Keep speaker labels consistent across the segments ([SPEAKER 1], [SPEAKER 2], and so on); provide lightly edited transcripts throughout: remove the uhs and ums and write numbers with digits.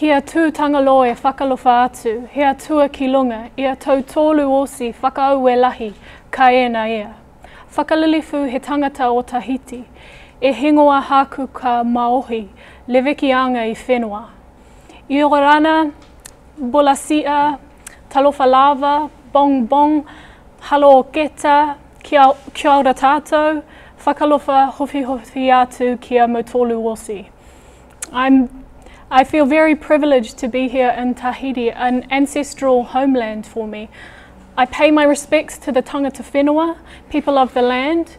[SPEAKER 1] Kia tūtangalo e whakalofa atu, hea tua ki lunga, ia tau tōlu osi whakaue lahi, ka ena ea. Whakalilifu he tangata o Tahiti, e hingoa haku ka maohi, lewekianga I whenua. I orana, bolasia, talofa lava, bong bong, halo o keta, kia ora tātou, whakalofa hofi hofi atu kia mo tōlu osi. I feel very privileged to be here in Tahiti, an ancestral homeland for me. I pay my respects to the tangata whenua, people of the land,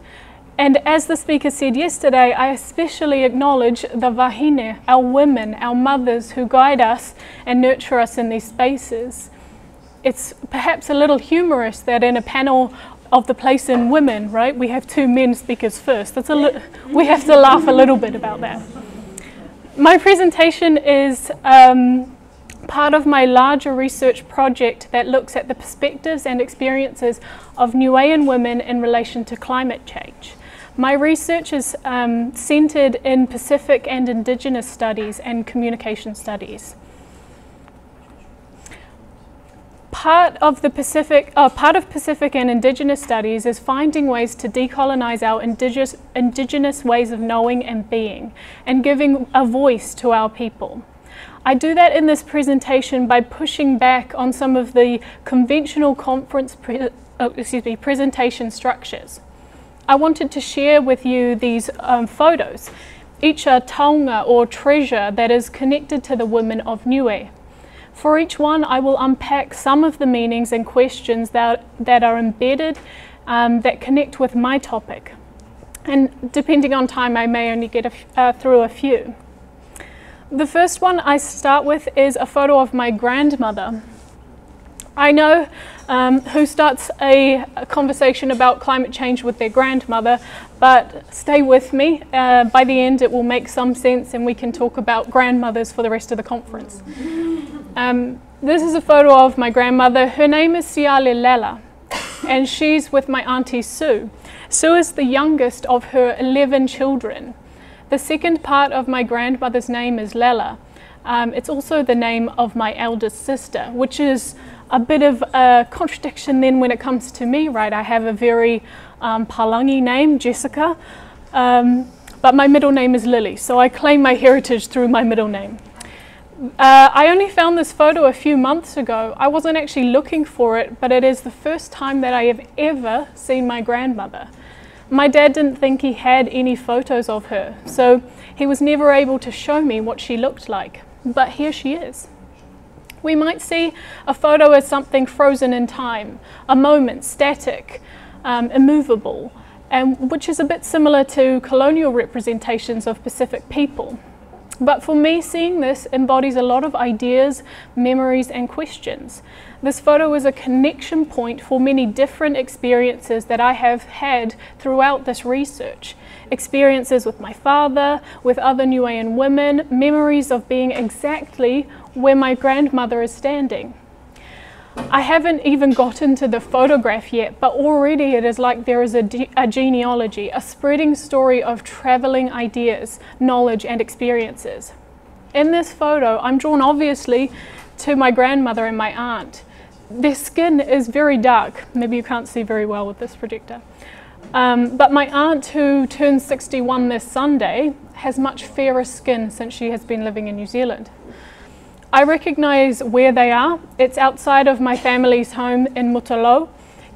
[SPEAKER 1] and as the speaker said yesterday, I especially acknowledge the wahine, our women, our mothers who guide us and nurture us in these spaces. It's perhaps a little humorous that in a panel of the place in women, right, we have two men speakers first. We have to laugh a little bit about that. My presentation is part of my larger research project that looks at the perspectives and experiences of Niuean women in relation to climate change. My research is centred in Pacific and Indigenous studies and communication studies. Part of Pacific and Indigenous studies is finding ways to decolonise our Indigenous ways of knowing and being, and giving a voice to our people. I do that in this presentation by pushing back on some of the conventional presentation structures. I wanted to share with you these photos, each a taonga or treasure that is connected to the women of Niue. For each one, I will unpack some of the meanings and questions that are embedded that connect with my topic. And depending on time, I may only get through a few. The first one I start with is a photo of my grandmother. I know who starts a conversation about climate change with their grandmother, but stay with me. By the end, it will make some sense and we can talk about grandmothers for the rest of the conference. This is a photo of my grandmother. Her name is Siale Lela, and she's with my auntie Sue. Sue is the youngest of her 11 children. The second part of my grandmother's name is Lela. It's also the name of my eldest sister, which is a bit of a contradiction then when it comes to me, right? I have a very Palangi name, Jessica, but my middle name is Lily, so I claim my heritage through my middle name. I only found this photo a few months ago. I wasn't actually looking for it, but it is the first time that I have ever seen my grandmother. My dad didn't think he had any photos of her, so he was never able to show me what she looked like. But here she is. We might see a photo as something frozen in time, a moment, static, immovable, which is a bit similar to colonial representations of Pacific people. But for me, seeing this embodies a lot of ideas, memories, and questions. This photo is a connection point for many different experiences that I have had throughout this research. Experiences with my father, with other Niuean women, memories of being exactly where my grandmother is standing. I haven't even gotten to the photograph yet, but already it is like there is a genealogy, a spreading story of travelling ideas, knowledge and experiences. In this photo, I'm drawn obviously to my grandmother and my aunt. Their skin is very dark. Maybe you can't see very well with this projector. But my aunt, who turns 61 this Sunday, has much fairer skin since she has been living in New Zealand. I recognise where they are. It's outside of my family's home in Mutalo.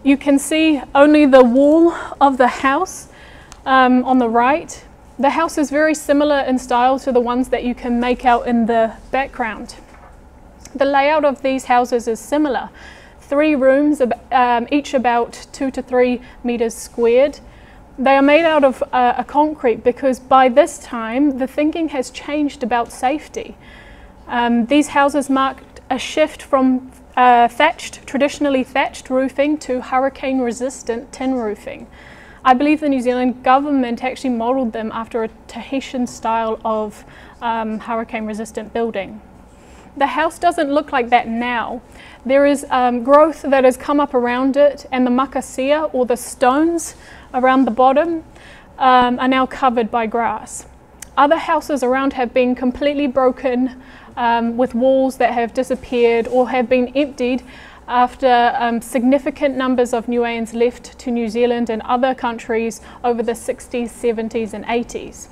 [SPEAKER 1] You can see only the wall of the house on the right. The house is very similar in style to the ones that you can make out in the background. The layout of these houses is similar. 3 rooms, each about 2 to 3 meters squared. They are made out of a concrete because by this time the thinking has changed about safety. These houses marked a shift from traditionally thatched roofing to hurricane-resistant tin roofing. I believe the New Zealand government actually modelled them after a Tahitian style of hurricane-resistant building. The house doesn't look like that now. There is growth that has come up around it, and the makasia, or the stones around the bottom, are now covered by grass. Other houses around have been completely broken, with walls that have disappeared or have been emptied after significant numbers of Niueans left to New Zealand and other countries over the 60s, 70s and 80s.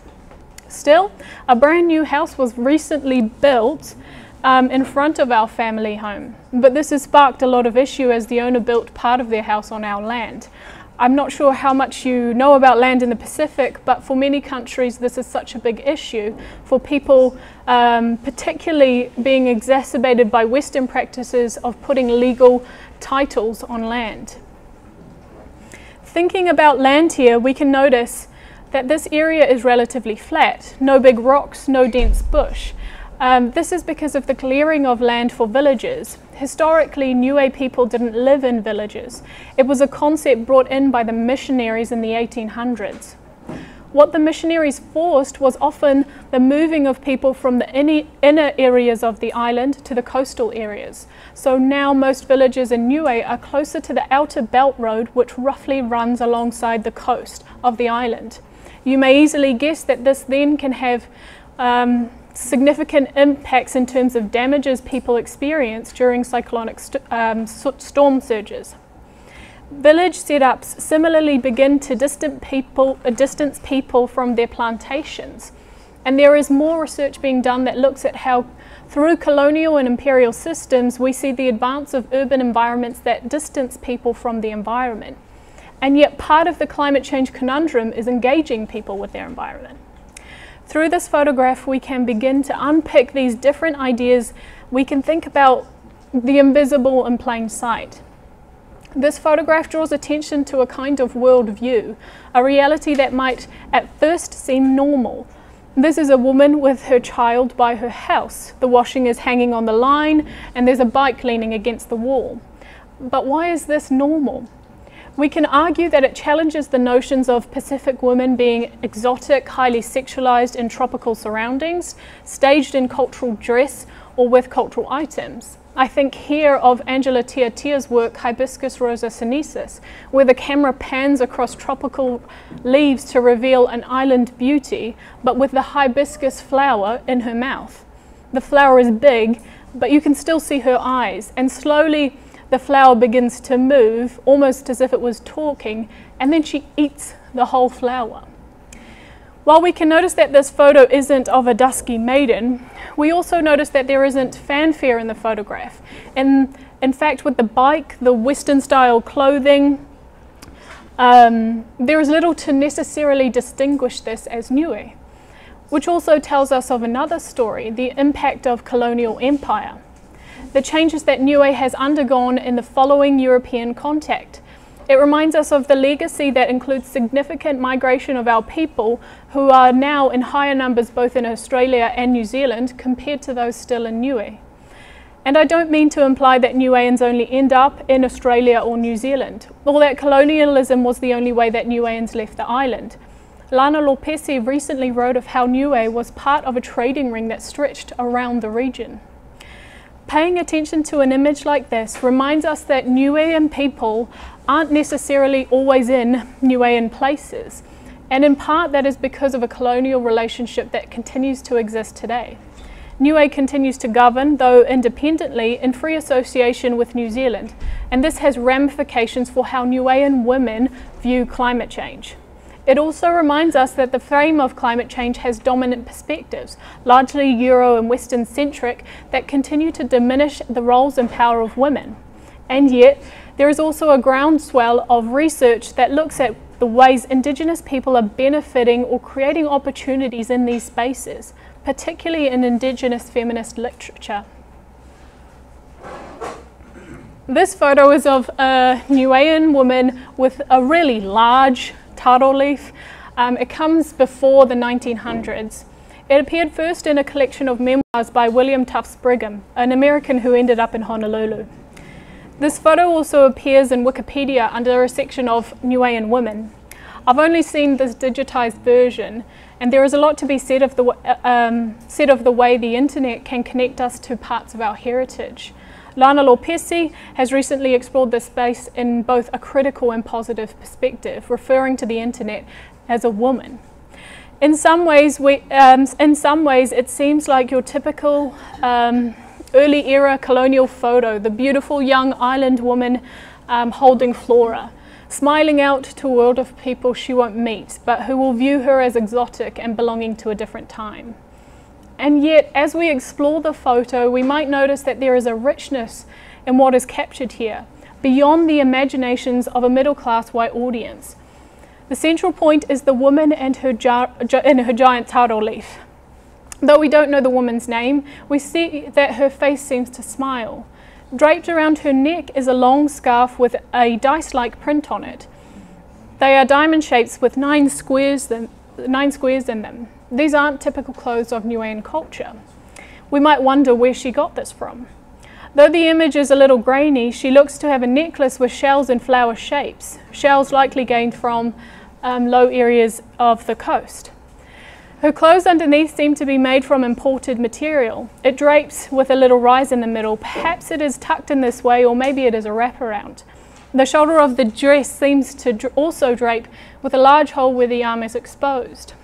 [SPEAKER 1] Still, a brand new house was recently built in front of our family home, but this has sparked a lot of issue as the owner built part of their house on our land. I'm not sure how much you know about land in the Pacific, but for many countries this is such a big issue for people, particularly being exacerbated by Western practices of putting legal titles on land. Thinking about land here, we can notice that this area is relatively flat, no big rocks, no dense bush. This is because of the clearing of land for villages. Historically, Niue people didn't live in villages. It was a concept brought in by the missionaries in the 1800s. What the missionaries forced was often the moving of people from the inner areas of the island to the coastal areas. So now most villages in Niue are closer to the outer belt road, which roughly runs alongside the coast of the island. You may easily guess that this then can have significant impacts in terms of damages people experience during cyclonic storm surges. Village setups similarly begin to distance people from their plantations, and there is more research being done that looks at how through colonial and imperial systems we see the advance of urban environments that distance people from the environment, and yet part of the climate change conundrum is engaging people with their environment. Through this photograph, we can begin to unpick these different ideas. We can think about the invisible in plain sight. This photograph draws attention to a kind of worldview, a reality that might at first seem normal. This is a woman with her child by her house. The washing is hanging on the line and there's a bike leaning against the wall. But why is this normal? We can argue that it challenges the notions of Pacific women being exotic, highly sexualized in tropical surroundings, staged in cultural dress or with cultural items. I think here of Angela Tiatia's work, Hibiscus rosa sinensis, where the camera pans across tropical leaves to reveal an island beauty, but with the hibiscus flower in her mouth. The flower is big, but you can still see her eyes, and slowly the flower begins to move, almost as if it was talking, and then she eats the whole flower. While we can notice that this photo isn't of a dusky maiden, we also notice that there isn't fanfare in the photograph. And in fact, with the bike, the Western style clothing, there is little to necessarily distinguish this as Niue, which also tells us of another story, the impact of colonial empire. The changes that Niue has undergone in the following European contact. It reminds us of the legacy that includes significant migration of our people who are now in higher numbers both in Australia and New Zealand compared to those still in Niue. And I don't mean to imply that Niueans only end up in Australia or New Zealand, or that colonialism was the only way that Niueans left the island. Lana Lopesi recently wrote of how Niue was part of a trading ring that stretched around the region. Paying attention to an image like this reminds us that Niuean people aren't necessarily always in Niuean places, and in part that is because of a colonial relationship that continues to exist today. Niue continues to govern, though independently, in free association with New Zealand, and this has ramifications for how Niuean women view climate change. It also reminds us that the frame of climate change has dominant perspectives, largely Euro and Western centric, that continue to diminish the roles and power of women. And yet, there is also a groundswell of research that looks at the ways Indigenous people are benefiting or creating opportunities in these spaces, particularly in Indigenous feminist literature. This photo is of a Niuean woman with a really large taro leaf. It comes before the 1900s. It appeared first in a collection of memoirs by William Tufts Brigham, an American who ended up in Honolulu. This photo also appears in Wikipedia under a section of Niuean women. I've only seen this digitized version, and there is a lot to be said of the way the internet can connect us to parts of our heritage. Lana Lopesi has recently explored this space in both a critical and positive perspective, referring to the internet as a woman. In some ways, it seems like your typical early era colonial photo, the beautiful young island woman holding Flora, smiling out to a world of people she won't meet, but who will view her as exotic and belonging to a different time. And yet, as we explore the photo, we might notice that there is a richness in what is captured here, beyond the imaginations of a middle-class white audience. The central point is the woman and her giant taro leaf. Though we don't know the woman's name, we see that her face seems to smile. Draped around her neck is a long scarf with a dice-like print on it. They are diamond shapes with 9 squares in them. These aren't typical clothes of Niuean culture. We might wonder where she got this from. Though the image is a little grainy, she looks to have a necklace with shells and flower shapes, shells likely gained from low areas of the coast. Her clothes underneath seem to be made from imported material. It drapes with a little rise in the middle. Perhaps it is tucked in this way, or maybe it is a wraparound. The shoulder of the dress seems to also drape with a large hole where the arm is exposed.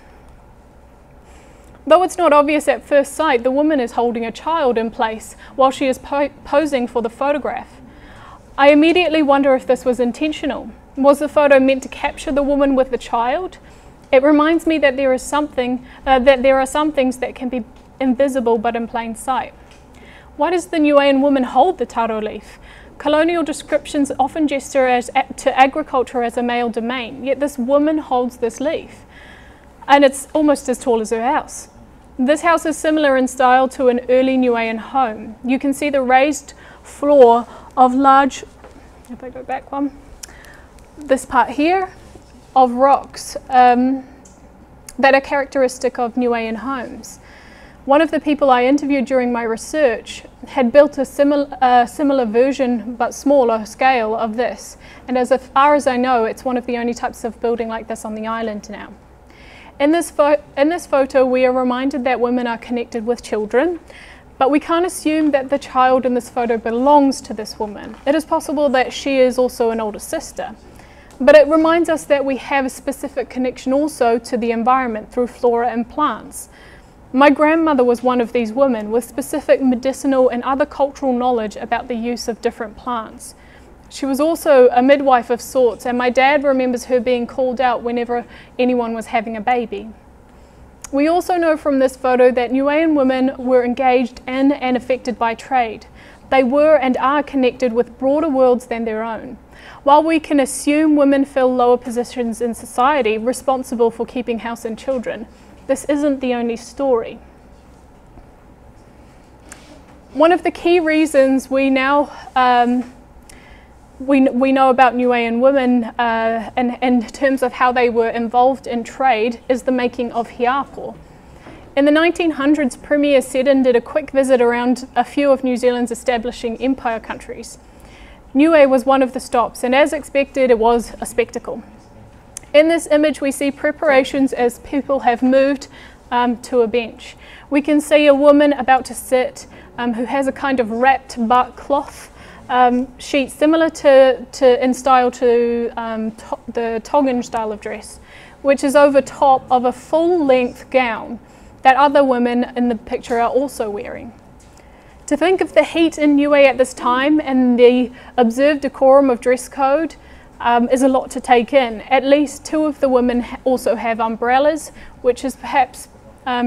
[SPEAKER 1] Though it's not obvious at first sight, the woman is holding a child in place while she is posing for the photograph. I immediately wonder if this was intentional. Was the photo meant to capture the woman with the child? It reminds me that there are some things that can be invisible but in plain sight. Why does the Niuean woman hold the taro leaf? Colonial descriptions often gesture to agriculture as a male domain, yet this woman holds this leaf, and it's almost as tall as her house. This house is similar in style to an early Niuean home. You can see the raised floor of large, if I go back one, this part here, of rocks that are characteristic of Niuean homes. One of the people I interviewed during my research had built a similar version, but smaller scale of this. And as far as I know, it's one of the only types of building like this on the island now. In this photo, we are reminded that women are connected with children, but we can't assume that the child in this photo belongs to this woman. It is possible that she is also an older sister. But it reminds us that we have a specific connection also to the environment through flora and plants. My grandmother was one of these women with specific medicinal and other cultural knowledge about the use of different plants. She was also a midwife of sorts, and my dad remembers her being called out whenever anyone was having a baby. We also know from this photo that Niuean women were engaged in and affected by trade. They were and are connected with broader worlds than their own. While we can assume women fill lower positions in society responsible for keeping house and children, this isn't the only story. One of the key reasons we now we know about Niuean women in terms of how they were involved in trade is the making of hiapo. In the 1900s, Premier Seddon did a quick visit around a few of New Zealand's establishing empire countries. Niue was one of the stops, and as expected, it was a spectacle. In this image, we see preparations as people have moved to a bench. We can see a woman about to sit who has a kind of wrapped bark cloth sheet similar in style to the Tongan style of dress, which is over top of a full-length gown that other women in the picture are also wearing. To think of the heat in Niue at this time and the observed decorum of dress code is a lot to take in. At least 2 of the women also have umbrellas, which is perhaps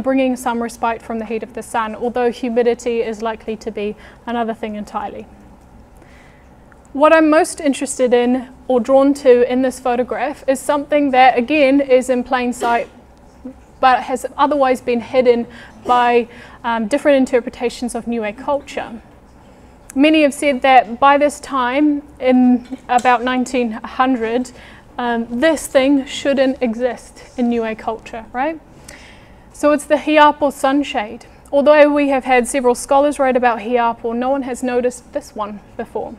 [SPEAKER 1] bringing some respite from the heat of the sun, although humidity is likely to be another thing entirely. What I'm most interested in or drawn to in this photograph is something that again is in plain sight but has otherwise been hidden by different interpretations of Niue culture. Many have said that by this time, in about 1900, this thing shouldn't exist in Niue culture, right? So it's the hiapo sunshade. Although we have had several scholars write about hiapo, no one has noticed this one before.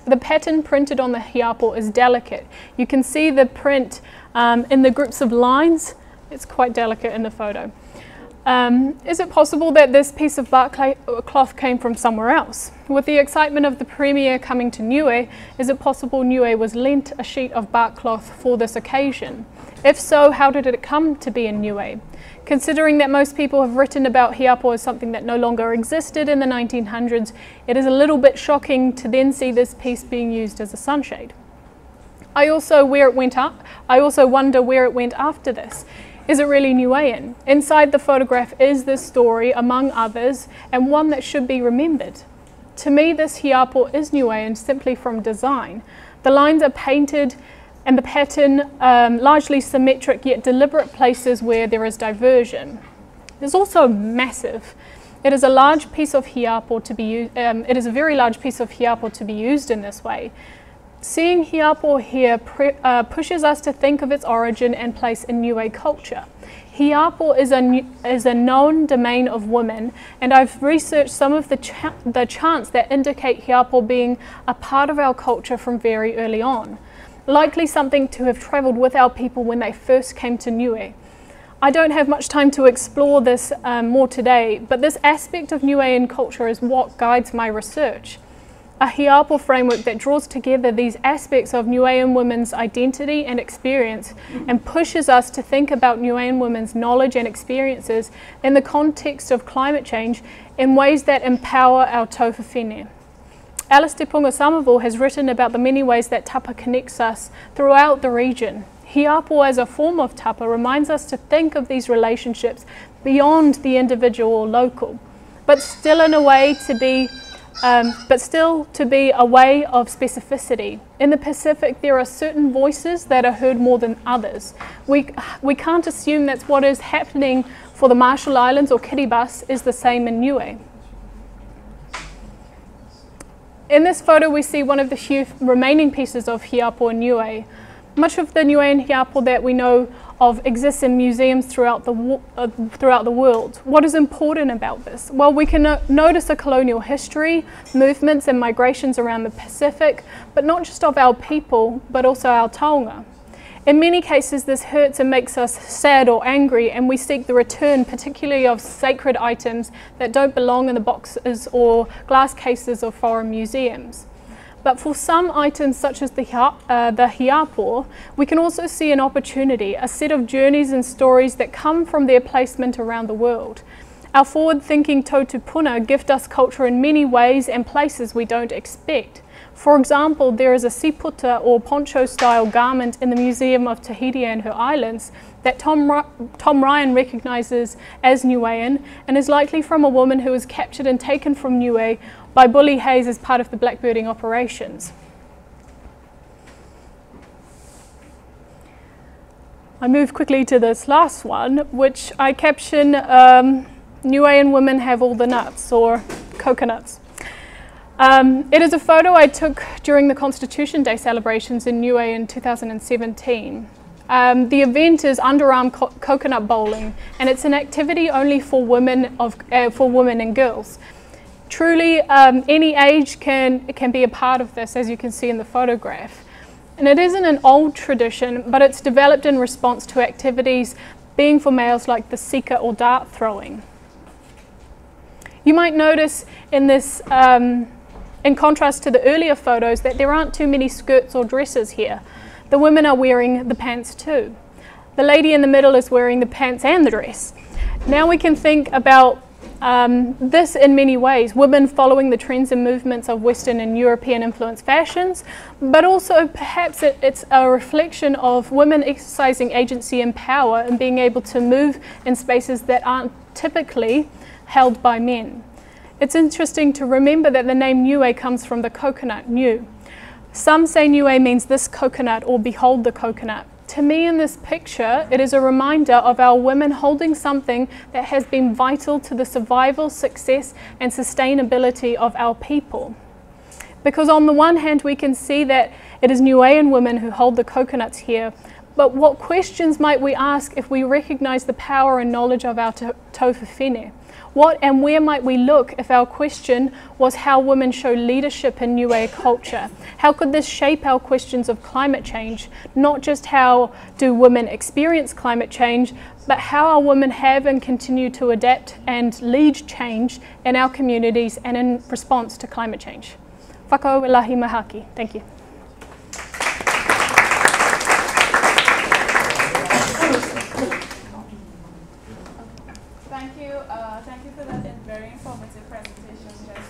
[SPEAKER 1] The pattern printed on the hiapo is delicate. You can see the print in the groups of lines. It's quite delicate in the photo. Is it possible that this piece of bark cloth came from somewhere else? With the excitement of the Premier coming to Niue, is it possible Niue was lent a sheet of bark cloth for this occasion? If so, how did it come to be in Niue? Considering that most people have written about hiapo as something that no longer existed in the 1900s, it is a little bit shocking to then see this piece being used as a sunshade. I also wonder where it went after this. Is it really Niuean? Inside the photograph is this story, among others, and one that should be remembered. To me, this hiapo is Niuean simply from design. The lines are painted and the pattern largely symmetric, yet deliberate places where there is diversion. It's also massive. It is a large piece of hiapo to be used. It is a very large piece of hiapo to be used in this way. Seeing hiapo here pushes us to think of its origin and place in Niue culture. Hiapo is a known domain of women, and I've researched some of the chants that indicate hiapo being a part of our culture from very early on. Likely something to have travelled with our people when they first came to Niue. I don't have much time to explore this more today, but this aspect of Niuean culture is what guides my research. A hiapo framework that draws together these aspects of Niuean women's identity and experience and pushes us to think about Niuean women's knowledge and experiences in the context of climate change in ways that empower our tauwha whene. Alice Te Punga Somerville has written about the many ways that tapa connects us throughout the region. Hiapo as a form of tapa reminds us to think of these relationships beyond the individual or local, but still in a way to be a way of specificity. In the Pacific, there are certain voices that are heard more than others. We can't assume that's what is happening for the Marshall Islands or Kiribati is the same in Niue. In this photo, we see one of the few remaining pieces of hiapo in Niue. Much of the Niuean hiapo that we know of exists in museums throughout the world. What is important about this? Well, we can notice a colonial history, movements and migrations around the Pacific, but not just of our people, but also our taonga. In many cases, this hurts and makes us sad or angry, and we seek the return, particularly of sacred items that don't belong in the boxes or glass cases of foreign museums. But for some items such as the hiapo, we can also see an opportunity, a set of journeys and stories that come from their placement around the world. Our forward-thinking tautupuna gift us culture in many ways and places we don't expect. For example, there is a siputa or poncho-style garment in the Museum of Tahiti and her islands that Tom Ryan recognises as Niuean and is likely from a woman who was captured and taken from Niue by Bully Hayes as part of the blackbirding operations. I move quickly to this last one, which I caption Niuean women have all the nuts, or coconuts. It is a photo I took during the Constitution Day celebrations in Niue in 2017. The event is underarm coconut bowling, and it's an activity only for women and girls. Truly, any age can be a part of this, as you can see in the photograph. And it isn't an old tradition, but it's developed in response to activities being for males like the sika or dart throwing. You might notice in this, in contrast to the earlier photos, that there aren't too many skirts or dresses here. The women are wearing the pants too. The lady in the middle is wearing the pants and the dress. Now we can think about this in many ways, women following the trends and movements of Western and European influenced fashions, but also perhaps it's a reflection of women exercising agency and power and being able to move in spaces that aren't typically held by men. It's interesting to remember that the name Niue comes from the coconut, Niu. Some say Niue means this coconut or behold the coconut. To me, in this picture, it is a reminder of our women holding something that has been vital to the survival, success and sustainability of our people. Because on the one hand, we can see that it is Niuean women who hold the coconuts here, but what questions might we ask if we recognise the power and knowledge of our tauwha whene? What and where might we look if our question was how women show leadership in Niue culture? How could this shape our questions of climate change? Not just how do women experience climate change, but how our women have and continue to adapt and lead change in our communities and in response to climate change. Whakauelahi mahaki. Thank you.
[SPEAKER 2] presentation just